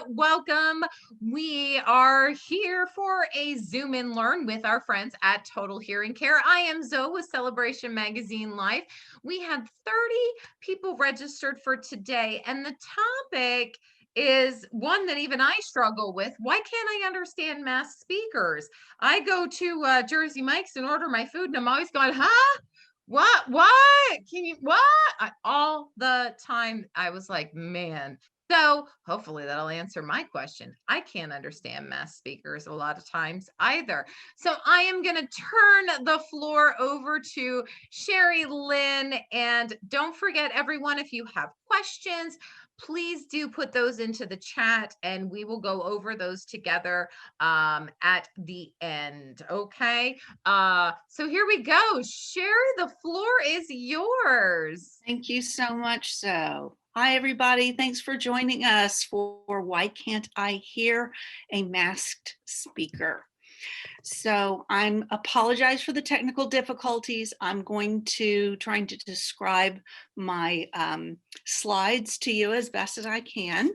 Welcome. We are here for a Zoom and Learn with our friends at Total Hearing Care. I am Zoe with Celebration Magazine Life. We had 30 people registered for today, and the topic is one that even I struggle with. Why can't I understand mass speakers? I go to Jersey Mike's and order my food, and I'm always going, huh? What can you all the time? I was like, man. So hopefully that'll answer my question. I can't understand mass speakers a lot of times either. So I am going to turn the floor over to Sherry Lynn. And don't forget, everyone, if you have questions, please do put those into the chat and we will go over those together at the end. Okay. So here we go. Sherry, the floor is yours. Thank you so much. So, hi everybody. Thanks for joining us for Why Can't I Hear a Masked Speaker? So I'm apologize for the technical difficulties. I'm going to trying to describe my slides to you as best as I can.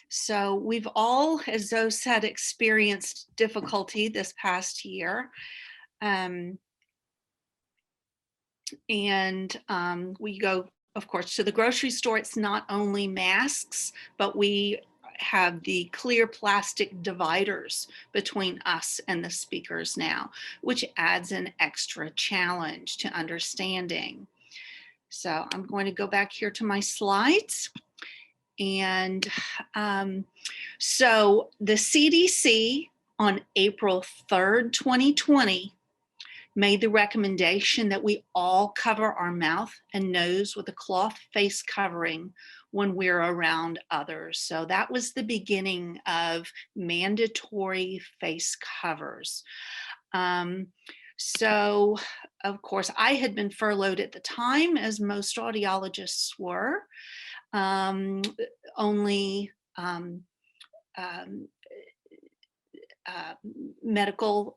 So we've all, as Zoe said, experienced difficulty this past year. We go, of course, to the grocery store. It's not only masks, but we have the clear plastic dividers between us and the speakers now, which adds an extra challenge to understanding. So I'm going to go back here to my slides. And so the CDC on April 3rd, 2020, made the recommendation that we all cover our mouth and nose with a cloth face covering when we're around others. So that was the beginning of mandatory face covers. So of course, I had been furloughed at the time, as most audiologists were. Only medical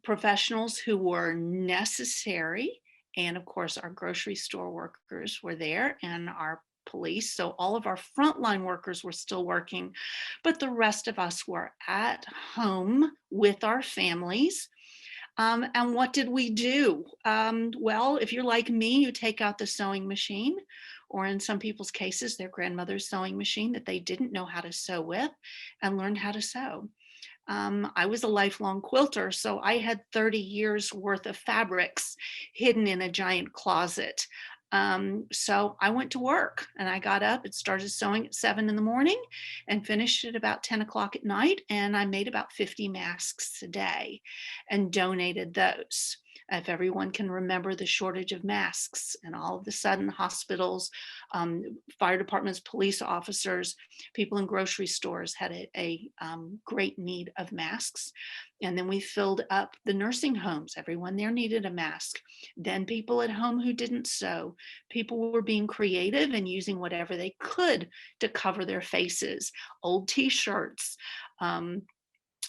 professionals who were necessary, and of course our grocery store workers were there, and our police. So all of our frontline workers were still working, but the rest of us were at home with our families. And what did we do? Well, if you're like me, you take out the sewing machine, or in some people's cases, their grandmother's sewing machine that they didn't know how to sew with, and learned how to sew. I was a lifelong quilter, so I had 30 years worth of fabrics hidden in a giant closet. So I went to work and I got up and started sewing at 7 in the morning and finished at about 10 o'clock at night. And I made about 50 masks a day and donated those. If everyone can remember the shortage of masks, and all of a sudden hospitals, fire departments, police officers, people in grocery stores had a great need of masks. And then we filled up the nursing homes. Everyone there needed a mask. Then people at home who didn't sew, people were being creative and using whatever they could to cover their faces. Old t-shirts.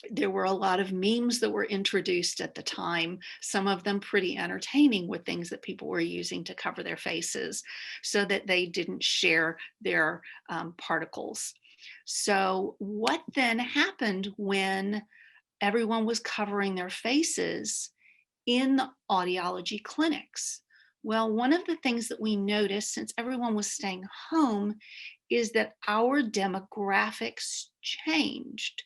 There were a lot of memes that were introduced at the time, some of them pretty entertaining, with things that people were using to cover their faces so that they didn't share their particles. So what then happened when everyone was covering their faces in the audiology clinics? Well, one of the things that we noticed, since everyone was staying home, is that our demographics changed.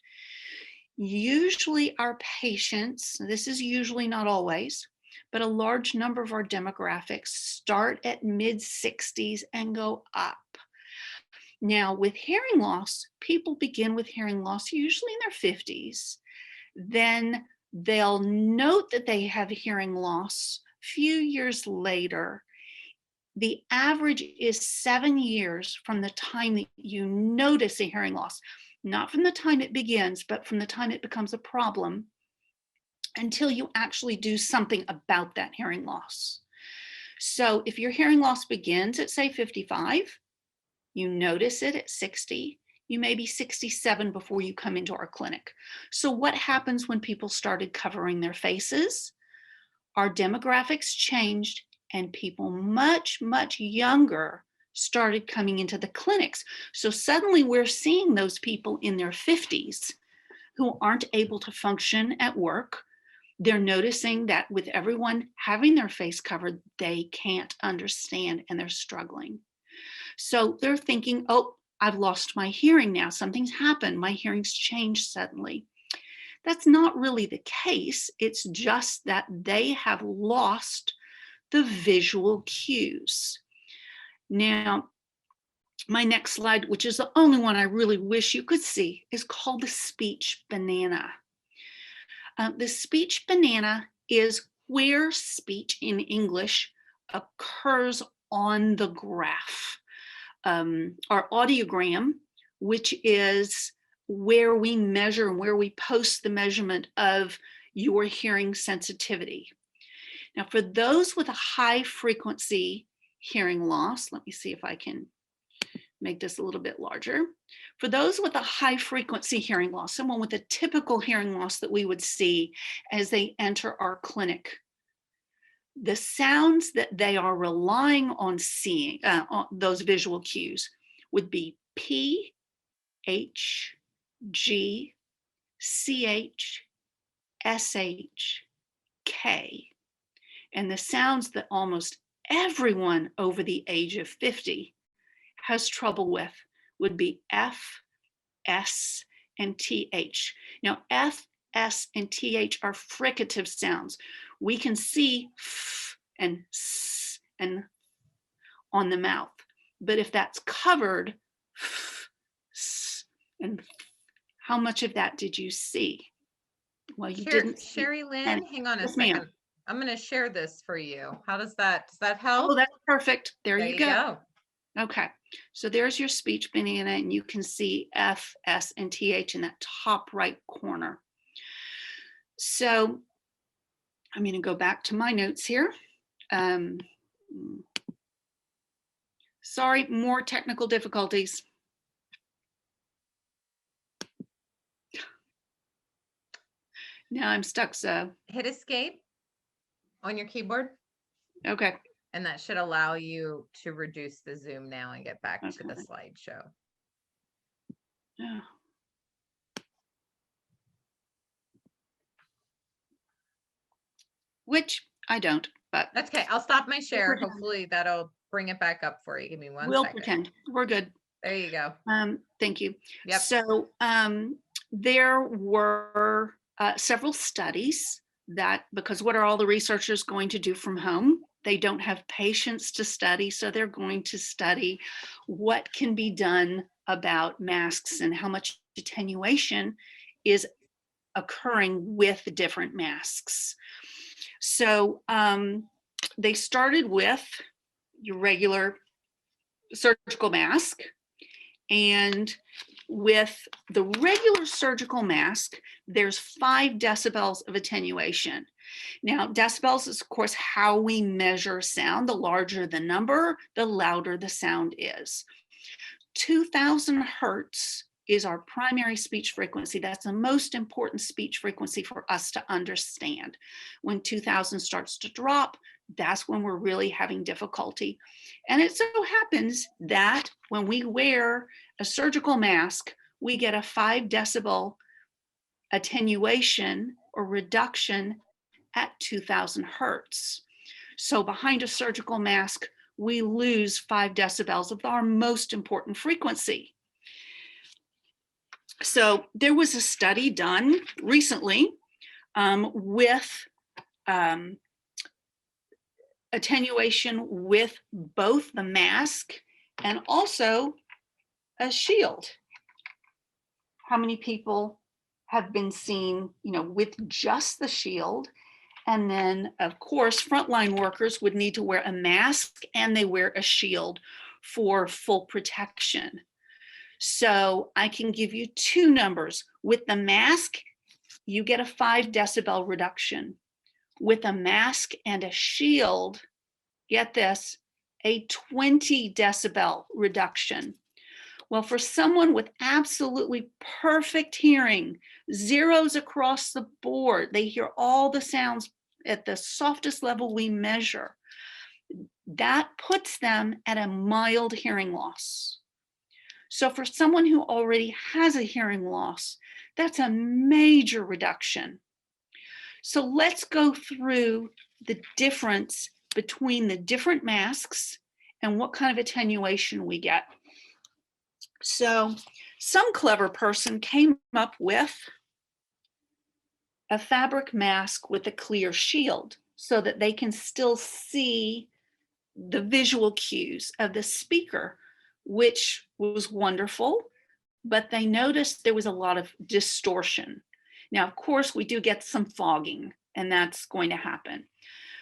Usually our patients, this is usually not always, but a large number of our demographics start at mid-60s and go up. Now, with hearing loss, people begin with hearing loss usually in their 50s. Then they'll note that they have hearing loss a few years later. The average is 7 years from the time that you notice a hearing loss, not from the time it begins, but from the time it becomes a problem until you actually do something about that hearing loss. So if your hearing loss begins at, say, 55, you notice it at 60, you may be 67 before you come into our clinic. So what happens when people started covering their faces? Our demographics changed, and people much, much younger started coming into the clinics. So suddenly we're seeing those people in their 50s who aren't able to function at work. They're noticing that with everyone having their face covered, they can't understand and they're struggling. So they're thinking, oh, I've lost my hearing now. Something's happened. My hearing's changed suddenly. That's not really the case. It's just that they have lost the visual cues. Now, my next slide, which is the only one I really wish you could see, is called the speech banana. The speech banana is where speech in English occurs on the graph. Our audiogram, which is where we measure and where we post the measurement of your hearing sensitivity. Now, for those with a high frequency hearing loss, let me see if I can make this a little bit larger. For those with a high frequency hearing loss, someone with a typical hearing loss that we would see as they enter our clinic, the sounds that they are relying on seeing, on those visual cues, would be P, H, G, CH, SH, K. And the sounds that almost everyone over the age of 50 has trouble with would be F, S, and TH. Now, F, S, and TH are fricative sounds. We can see F and S and on the mouth, but if that's covered, F, S, and F, how much of that did you see? Well, you didn't see Sherry Lynn, any. hang on a Yes, second. ma'am. I'm going to share this for you. How does that Oh, help? that's perfect. There There you you go. go. Okay, so there's your speech banana, and you can see F, S, and TH in that top right corner. So I'm going to go back to my notes here. Sorry, more technical difficulties. Now I'm stuck, so. Hit escape on your keyboard, Okay. and that should allow you to reduce the zoom now and get back to the Okay. slideshow. Yeah. Which I don't, but. That's okay. I'll stop my share. pretend. Hopefully that'll bring it back up for you. Give me one We'll second. pretend. We're good. There you go. Thank you. Yep. So there were several studies that, because what are all the researchers going to do from home? They don't have patients to study, so they're going to study what can be done about masks and how much attenuation is occurring with different masks. So they started with your regular surgical mask, and with the regular surgical mask, there's 5 decibels of attenuation. Now, decibels is, of course, how we measure sound. The larger the number, the louder the sound is. 2000 hertz is our primary speech frequency. That's the most important speech frequency for us to understand. When 2000 starts to drop, that's when we're really having difficulty. And it so happens that when we wear a surgical mask, we get a 5 decibel attenuation or reduction at 2000 hertz. So behind a surgical mask, we lose 5 decibels of our most important frequency. So there was a study done recently with attenuation with both the mask and also a shield. How many people have been seen, with just the shield? And then, of course, frontline workers would need to wear a mask and they wear a shield for full protection. So I can give you 2 numbers. With the mask, you get a 5 decibel reduction. With a mask and a shield, get this, a 20 decibel reduction. Well, for someone with absolutely perfect hearing, zeros across the board, they hear all the sounds at the softest level we measure. that puts them at a mild hearing loss. So for someone who already has a hearing loss, that's a major reduction. So let's go through the difference between the different masks and what kind of attenuation we get. So some clever person came up with a fabric mask with a clear shield so that they can still see the visual cues of the speaker, which was wonderful, but they noticed there was a lot of distortion. Now, of course, we do get some fogging, and that's going to happen,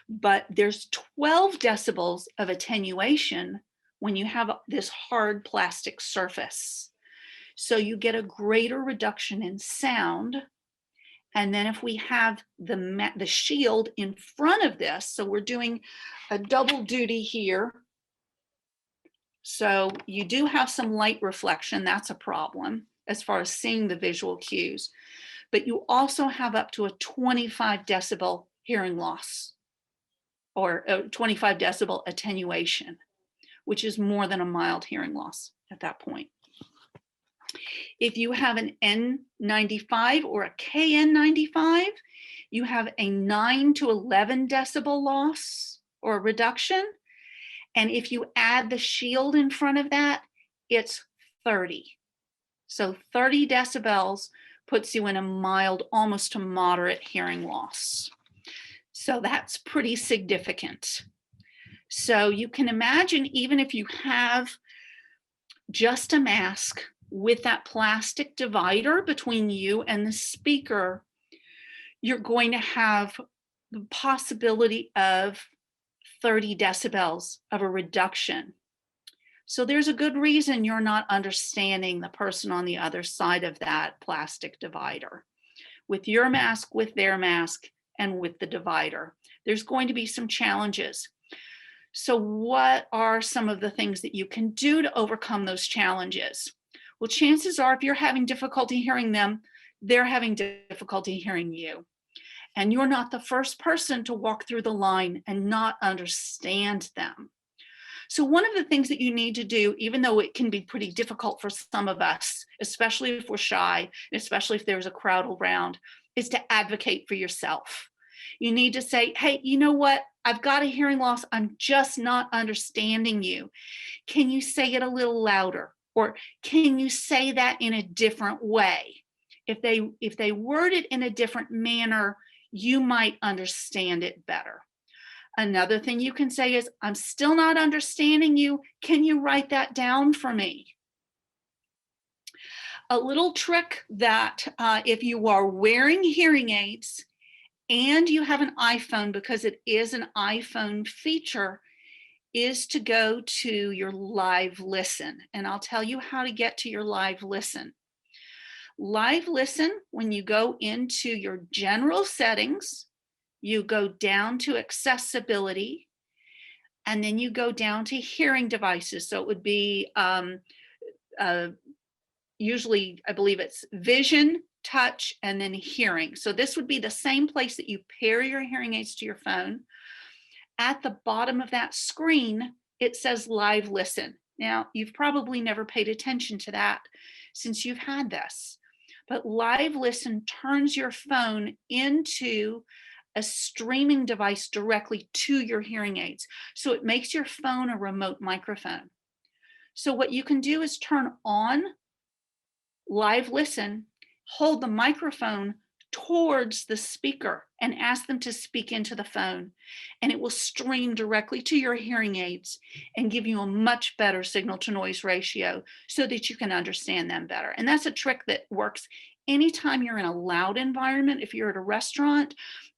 but there's 12 decibels of attenuation when you have this hard plastic surface. So you get a greater reduction in sound. And then if we have the shield in front of this, so we're doing a double duty here. So you do have some light reflection. That's a problem as far as seeing the visual cues. But you also have up to a 25 decibel hearing loss or a 25 decibel attenuation, which is more than a mild hearing loss at that point. If you have an N95 or a KN95, you have a 9 to 11 decibel loss or reduction. And if you add the shield in front of that, it's 30. So 30 decibels puts you in a mild, almost to moderate hearing loss. So that's pretty significant. So you can imagine, even if you have just a mask with that plastic divider between you and the speaker, you're going to have the possibility of 30 decibels of a reduction. So there's a good reason you're not understanding the person on the other side of that plastic divider. With your mask, with their mask, and with the divider, there's going to be some challenges. So what are some of the things that you can do to overcome those challenges? Well, chances are if you're having difficulty hearing them, they're having difficulty hearing you. And you're not the first person to walk through the line and not understand them. So one of the things that you need to do, even though it can be pretty difficult for some of us, especially if we're shy, especially if there's a crowd around, is to advocate for yourself. You need to say, hey, you know what? I've got a hearing loss. I'm just not understanding you. Can you say it a little louder? Or can you say that in a different way? If they word it in a different manner, you might understand it better. Another thing you can say is, I'm still not understanding you. Can you write that down for me? A little trick that if you are wearing hearing aids and you have an iPhone, because it is an iPhone feature, is to go to your live listen. And I'll tell you how to get to your live listen. Live listen, when you go into your general settings, you go down to accessibility, and then you go down to hearing devices. So it would be usually, I believe it's vision, touch, and then hearing. So this would be the same place that you pair your hearing aids to your phone. At the bottom of that screen, it says live listen. Now, you've probably never paid attention to that since you've had this, but live listen turns your phone into a streaming device directly to your hearing aids. So it makes your phone a remote microphone. So what you can do is turn on live listen, hold the microphone towards the speaker and ask them to speak into the phone, and it will stream directly to your hearing aids and give you a much better signal to noise ratio so that you can understand them better. And that's a trick that works anytime you're in a loud environment. If you're at a restaurant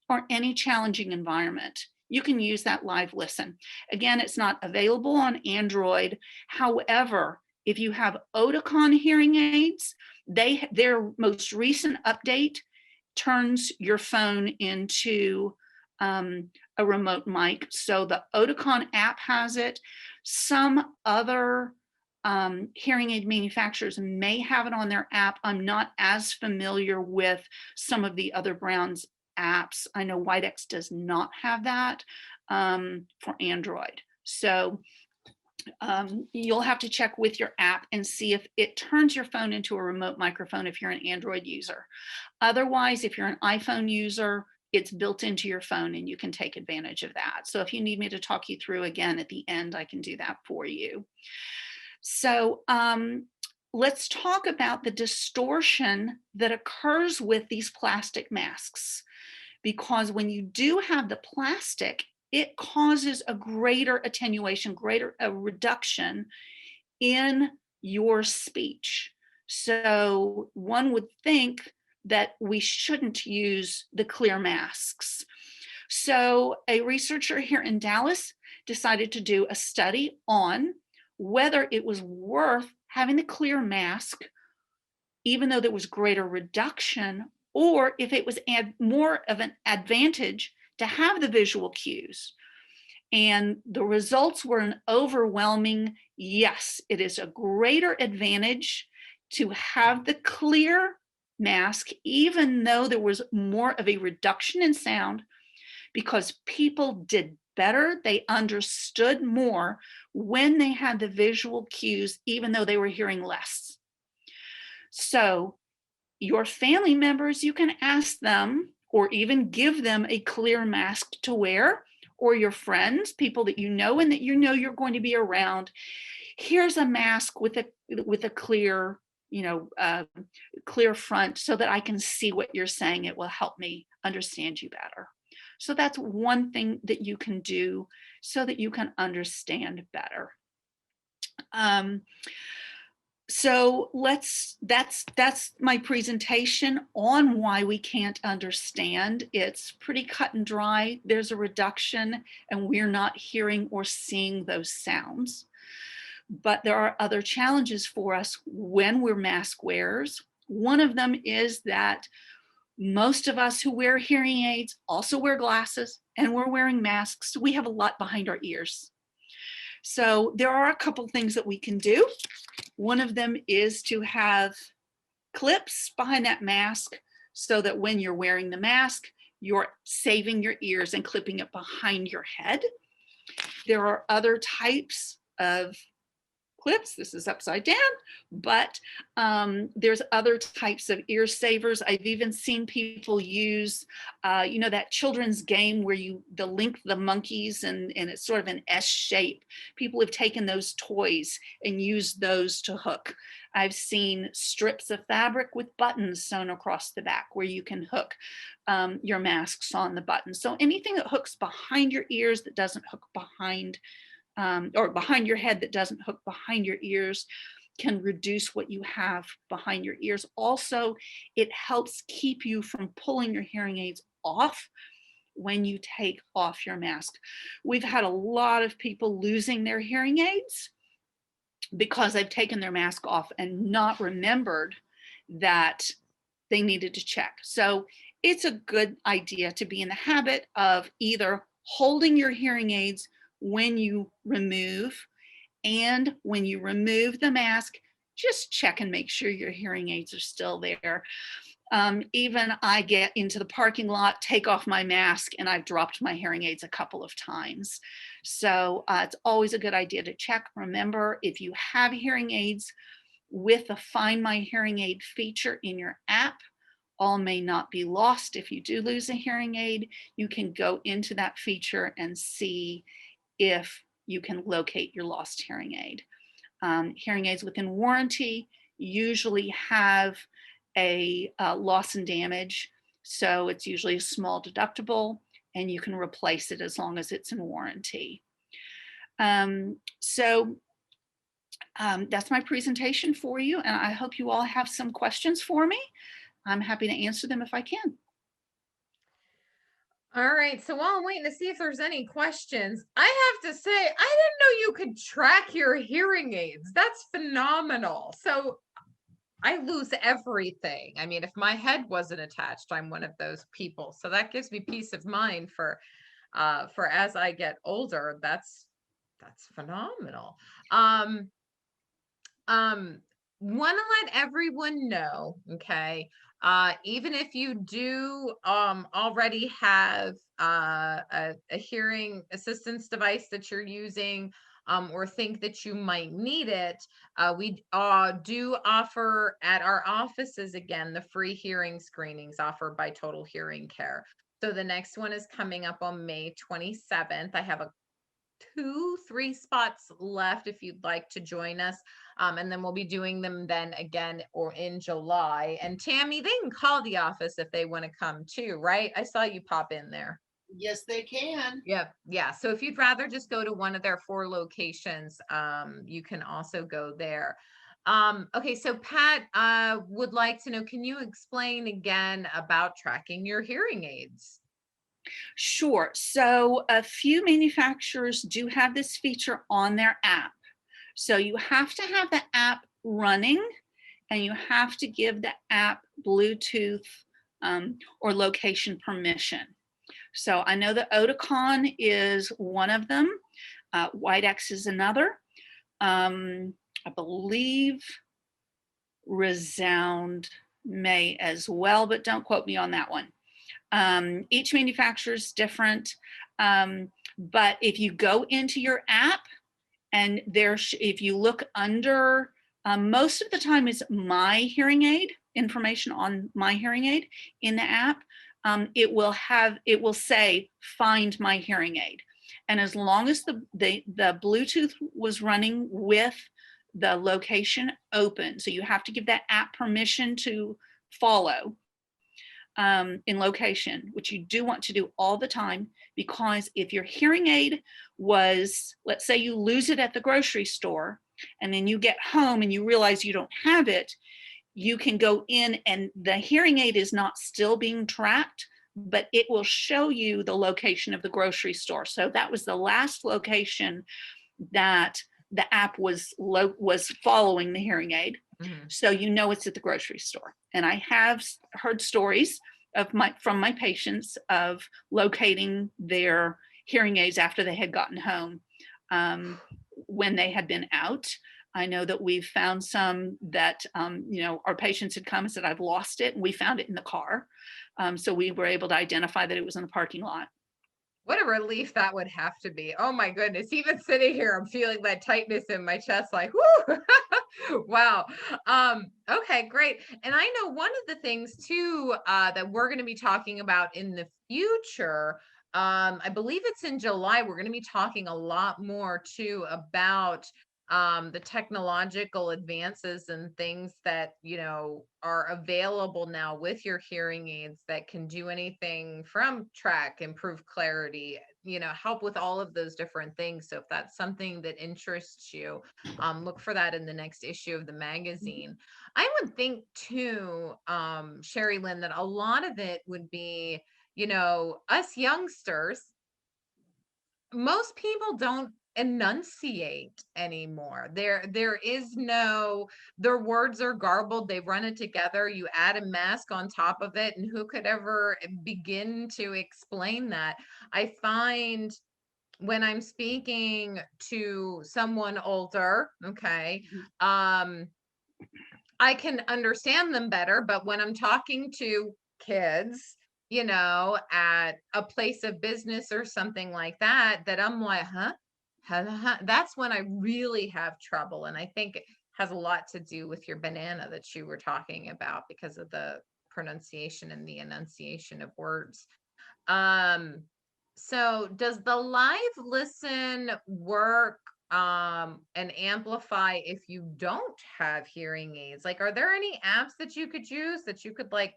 or any challenging environment, you can use that live listen. Again, it's not available on Android. However, if you have Oticon hearing aids, their most recent update turns your phone into a remote mic. So the Oticon app has it. Some other hearing aid manufacturers may have it on their app. I'm not as familiar with some of the other brands' apps. I know Widex does not have that for Android, So you'll have to check with your app and see if it turns your phone into a remote microphone if you're an Android user. Otherwise, if you're an iPhone user, it's built into your phone and you can take advantage of that. So if you need me to talk you through again at the end, I can do that for you. So let's talk about the distortion that occurs with these plastic masks. Because when you do have the plastic, it causes a greater attenuation, greater a reduction in your speech. So one would think that we shouldn't use the clear masks. So a researcher here in Dallas decided to do a study on whether it was worth having the clear mask, even though there was greater reduction, or if it was more of an advantage to have the visual cues. And the results were an overwhelming yes, it is a greater advantage to have the clear mask, even though there was more of a reduction in sound, because people did better. They understood more when they had the visual cues, even though they were hearing less. So your family members, you can ask them or even give them a clear mask to wear, or your friends, people that you know and that you know you're going to be around. Here's a mask with a clear, clear front so that I can see what you're saying. It will help me understand you better. So that's one thing that you can do so that you can understand better. So that's my presentation on why we can't understand. It's pretty cut and dry. There's a reduction and we're not hearing or seeing those sounds. But there are other challenges for us when we're mask wearers. One of them is that most of us who wear hearing aids also wear glasses and we're wearing masks. We have a lot behind our ears. So there are a couple things that we can do. One of them is to have clips behind that mask so that when you're wearing the mask, you're saving your ears and clipping it behind your head. There are other types of clips. This is upside down, but there's other types of ear savers. I've even seen people use, that children's game where you link the monkeys and it's sort of an S shape. People have taken those toys and used those to hook. I've seen strips of fabric with buttons sewn across the back where you can hook your masks on the buttons. So anything that hooks behind your ears that doesn't hook behind or behind your head that doesn't hook behind your ears can reduce what you have behind your ears. Also, it helps keep you from pulling your hearing aids off when you take off your mask. We've had a lot of people losing their hearing aids because they've taken their mask off and not remembered that they needed to check. So it's a good idea to be in the habit of either holding your hearing aids when you remove, and when you remove the mask, just check and make sure your hearing aids are still there. Even I get into the parking lot, take off my mask, and I've dropped my hearing aids a couple of times. So it's always a good idea to check. Remember, if you have hearing aids with the Find My Hearing Aid feature in your app, all may not be lost. If you do lose a hearing aid, you can go into that feature and see if you can locate your lost hearing aid. Hearing aids within warranty usually have a loss and damage, so it's usually a small deductible and you can replace it as long as it's in warranty. So that's my presentation for you, and I hope you all have some questions for me. I'm happy to answer them if I can. All right. So while I'm waiting to see if there's any questions, I have to say, I didn't know you could track your hearing aids. That's phenomenal. So I lose everything. I mean, if my head wasn't attached, I'm one of those people. So that gives me peace of mind for as I get older. That's phenomenal. Want to let everyone know, okay? Even if you do already have a hearing assistance device that you're using, or think that you might need it, we do offer at our offices again the free hearing screenings offered by Total Hearing Care. So the next one is coming up on May 27th. I have a 3 spots left if you'd like to join us. And then we'll be doing them then again or in July. And Tammy, they can call the office if they want to come too, right? I saw you pop in there. Yes, they can. Yep. Yeah. So if you'd rather just go to one of their 4 locations, you can also go there. Okay, so Pat would like to know, can you explain again about tracking your hearing aids? Sure. So a few manufacturers do have this feature on their app. So you have to have the app running and you have to give the app Bluetooth or location permission. So I know that Oticon is one of them. Widex is another. I believe Resound may as well, but don't quote me on that one. Each manufacturer is different. But if you go into your app and if you look under, most of the time it's my hearing aid, information on my hearing aid in the app. It will say, find my hearing aid. And as long as the Bluetooth was running with the location open, so you have to give that app permission to follow in location, which you do want to do all the time, because if your hearing aid was, let's say you lose it at the grocery store and then you get home and you realize you don't have it, you can go in and the hearing aid is not still being tracked, but it will show you the location of the grocery store. So that was the last location that the app was following the hearing aid. Mm-hmm. So you know it's at the grocery store. And I have heard stories from my patients of locating their hearing aids after they had gotten home when they had been out. I know that we've found some that, our patients had come and said, I've lost it. And we found it in the car. So we were able to identify that it was in the parking lot. What a relief that would have to be. Oh my goodness. Even sitting here, I'm feeling that tightness in my chest, like, whoo, wow. Okay, great. And I know one of the things too, that we're going to be talking about in the future, I believe it's in July, we're going to be talking a lot more too about the technological advances and things that are available now with your hearing aids that can do anything from track, improve clarity, help with all of those different things. So if that's something that interests you, look for that in the next issue of the magazine. I would think too, Sherry Lynn, that a lot of it would be, us youngsters, most people don't enunciate anymore. There is no, their words are garbled, they run it together, you add a mask on top of it, and who could ever begin to explain that? I find when I'm speaking to someone older, okay, I can understand them better, but when I'm talking to kids, at a place of business or something like that, that I'm like, huh? That's when I really have trouble. And I think it has a lot to do with your banana that you were talking about because of the pronunciation and the enunciation of words. So does the live listen work and amplify if you don't have hearing aids? Like, are there any apps that you could use that you could like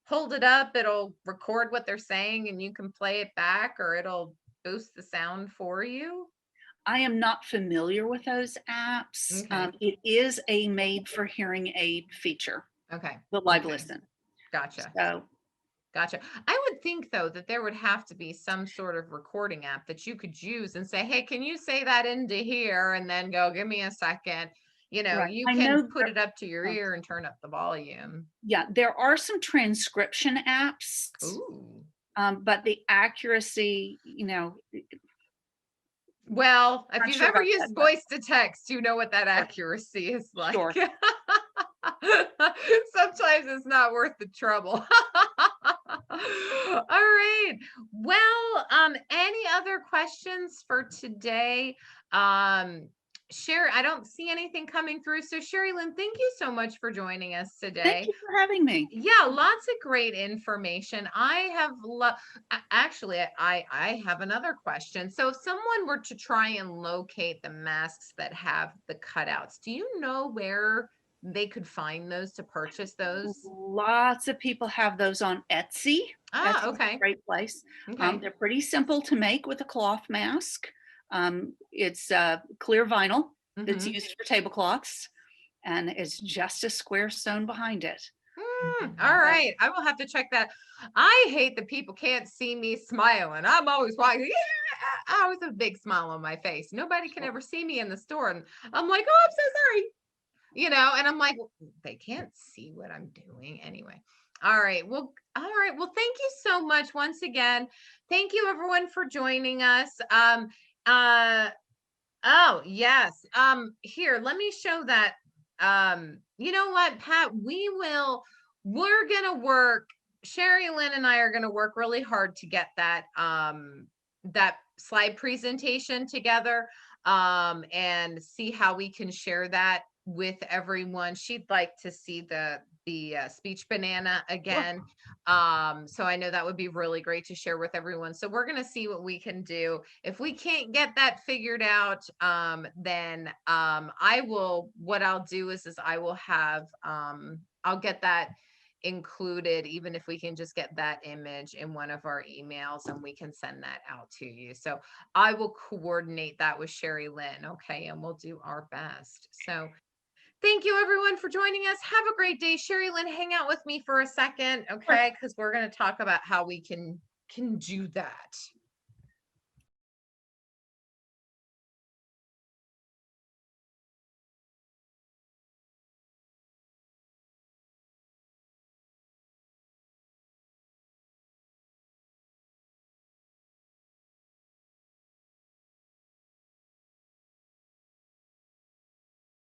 hold it up, it'll record what they're saying and you can play it back, or it'll boost the sound for you? I am not familiar with those apps. Okay. It is a made for hearing aid feature. Okay. The live Okay. listen. Gotcha. So Gotcha. I would think though that there would have to be some sort of recording app that you could use and say, hey, can you say that into here? And then go, give me a second. right. You I can know put it up to your oh, ear and turn up the volume. yeah, there are some transcription apps. Ooh. But the accuracy, Well, if not you've sure ever about used that, but voice to text, you know what that sure. accuracy is like. Sure. Sometimes it's not worth the trouble. All right. Well, any other questions for today? Um, Sherry, I don't see anything coming through. So Sherry Lynn, thank you so much for joining us Thank today. you for having me. Yeah, lots of great information. Actually, I have another question. So if someone were to try and locate the masks that have the cutouts, do you know where they could find those to purchase those? Lots of people have those on Etsy. Ah, Etsy's a okay. great place. Okay. They're pretty simple to make with a cloth mask. It's clear vinyl that's Mm-hmm. used for tablecloths, and it's just a square stone behind it. All Uh, right. I will have to check that. I hate that people can't see me smiling. I'm always like, yeah, I always have a big smile on my face. Nobody can ever see me in the store. And I'm like, oh, I'm so sorry. And I'm like, "Well, they can't see what I'm doing anyway." All right. Well, all right. Well, thank you so much once again. Thank you everyone for joining us. Uh, oh, yes. Here, let me show that. You know what, Pat, we're gonna work. Sherry Lynn and I are gonna work really hard to get that slide presentation together, and see how we can share that with everyone. She'd like to see the speech banana sure. again. So I know that would be really great to share with everyone. So we're gonna see what we can do. If we can't get that figured out, then what I'll do is I will have I'll get that included, even if we can just get that image in one of our emails and we can send that out to you. So I will coordinate that with Sherry Lynn, okay, and we'll do our best. So thank you everyone for joining us. Have a great day. Sherry Lynn, hang out with me for a second, Sure. okay? Because we're going to talk about how we can do that.